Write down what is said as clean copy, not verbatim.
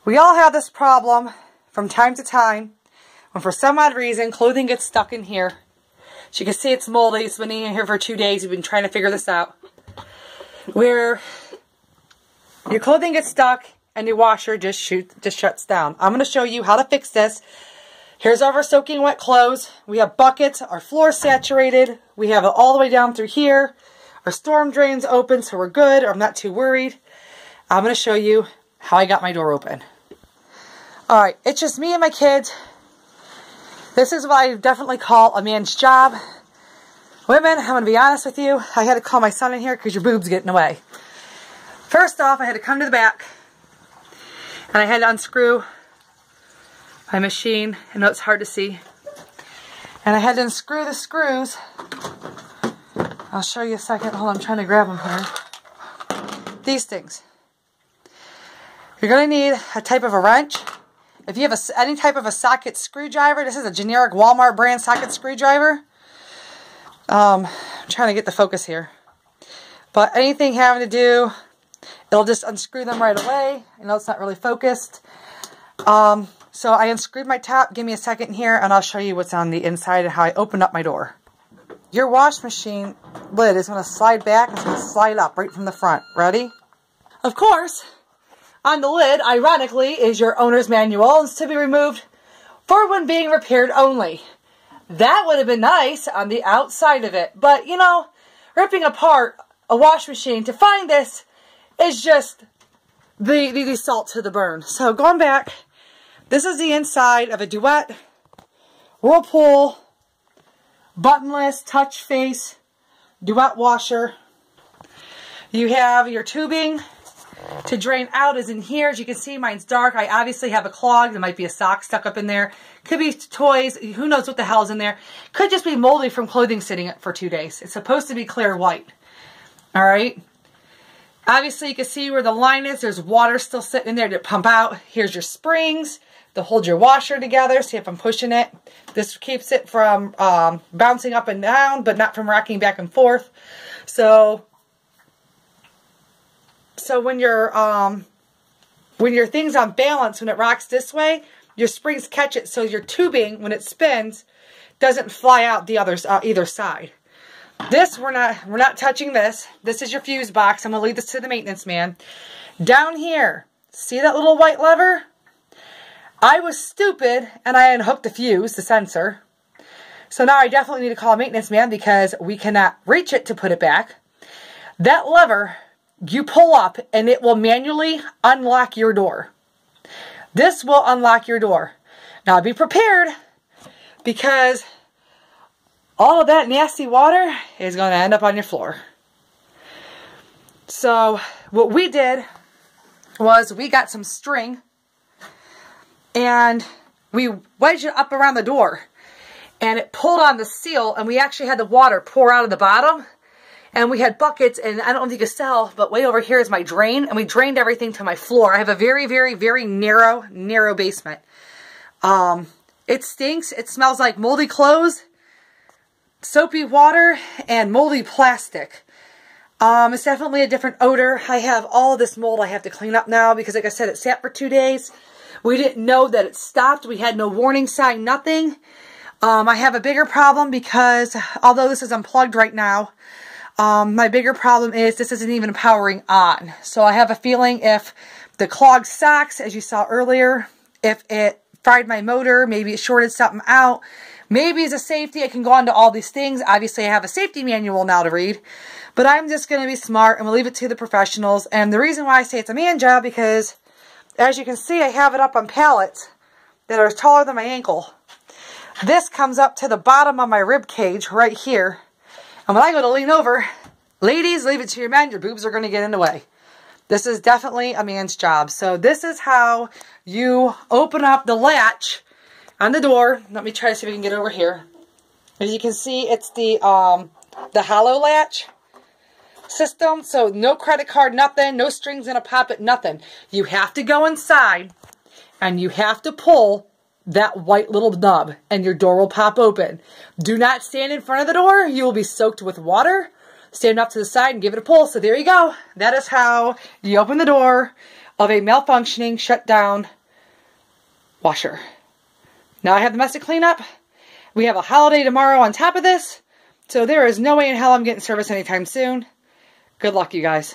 We all have this problem from time to time when for some odd reason clothing gets stuck in here. As you can see, it's moldy. It's been in here for 2 days. We've been trying to figure this out. Where your clothing gets stuck and your washer just shuts down. I'm going to show you how to fix this. Here's our soaking wet clothes. We have buckets. Our floor is saturated. We have it all the way down through here. Our storm drain's open, so we're good. I'm not too worried. I'm going to show you how I got my door open. Alright, it's just me and my kids. This is what I definitely call a man's job. Women, I'm going to be honest with you. I had to call my son in here because your boob's getting away. First off, I had to come to the back. And I had to unscrew my machine. I know it's hard to see. And I had to unscrew the screws. I'll show you a second. Hold on, I'm trying to grab them here. These things. You're going to need a type of a wrench. If you have any type of a socket screwdriver, this is a generic Walmart brand socket screwdriver. I'm trying to get the focus here. But anything having to do, it'll just unscrew them right away. I know it's not really focused. So I unscrewed my top. Give me a second here and I'll show you what's on the inside and how I opened up my door. Your wash machine lid is going to slide back and it's going to slide up right from the front. Ready? Of course, on the lid, ironically, is your owner's manual. It's to be removed for when being repaired only. That would have been nice on the outside of it. But, you know, ripping apart a wash machine to find this is just the salt to the burn. So going back, this is the inside of a Duet Whirlpool buttonless touch face Duet washer. You have your tubing to drain out is in here. As you can see, mine's dark. I obviously have a clog. There might be a sock stuck up in there. Could be toys. Who knows what the hell's in there. Could just be moldy from clothing sitting for 2 days. It's supposed to be clear white. Alright. Obviously, you can see where the line is. There's water still sitting in there to pump out. Here's your springs to hold your washer together. See if I'm pushing it. This keeps it from bouncing up and down, but not from rocking back and forth. So when your thing's on balance, when it rocks this way, your springs catch it. So your tubing, when it spins, doesn't fly out the either side. This we're not touching this. This is your fuse box. I'm gonna leave this to the maintenance man. Down here, see that little white lever? I was stupid and I unhooked the fuse, the sensor. So now I definitely need to call a maintenance man because we cannot reach it to put it back. That lever, you pull up and it will manually unlock your door. This will unlock your door. Now be prepared because all of that nasty water is going to end up on your floor. So what we did was we got some string and we wedged it up around the door and it pulled on the seal and we actually had the water pour out of the bottom. And we had buckets, and I don't know if you can tell, but way over here is my drain, and we drained everything to my floor. I have a very, very, very narrow basement. It stinks. It smells like moldy clothes, soapy water, and moldy plastic. It's definitely a different odor. I have all this mold I have to clean up now because, like I said, it sat for 2 days. We didn't know that it stopped. We had no warning sign, nothing. I have a bigger problem because, although this is unplugged right now, my bigger problem is this isn't even powering on. So I have a feeling if the clogged socks, as you saw earlier, if it fried my motor, maybe it shorted something out, maybe as a safety, I can go on to all these things. Obviously, I have a safety manual now to read, but I'm just going to be smart and we'll leave it to the professionals. And the reason why I say it's a man job, because as you can see, I have it up on pallets that are taller than my ankle. This comes up to the bottom of my rib cage right here. And when I go to lean over, ladies, leave it to your men. Your boobs are going to get in the way. This is definitely a man's job. So this is how you open up the latch on the door. Let me try to see if we can get over here. As you can see, it's the hollow latch system. So no credit card, nothing. No strings in a poppet, nothing. You have to go inside and you have to pull that white little nub and your door will pop open. Do not stand in front of the door. You will be soaked with water stand off to the side and give it a pull. So there you go. That is how you open the door of a malfunctioning, shut down washer. Now I have domestic cleanup. We have a holiday tomorrow on top of this. So there is no way in hell I'm getting service anytime soon. Good luck, you guys.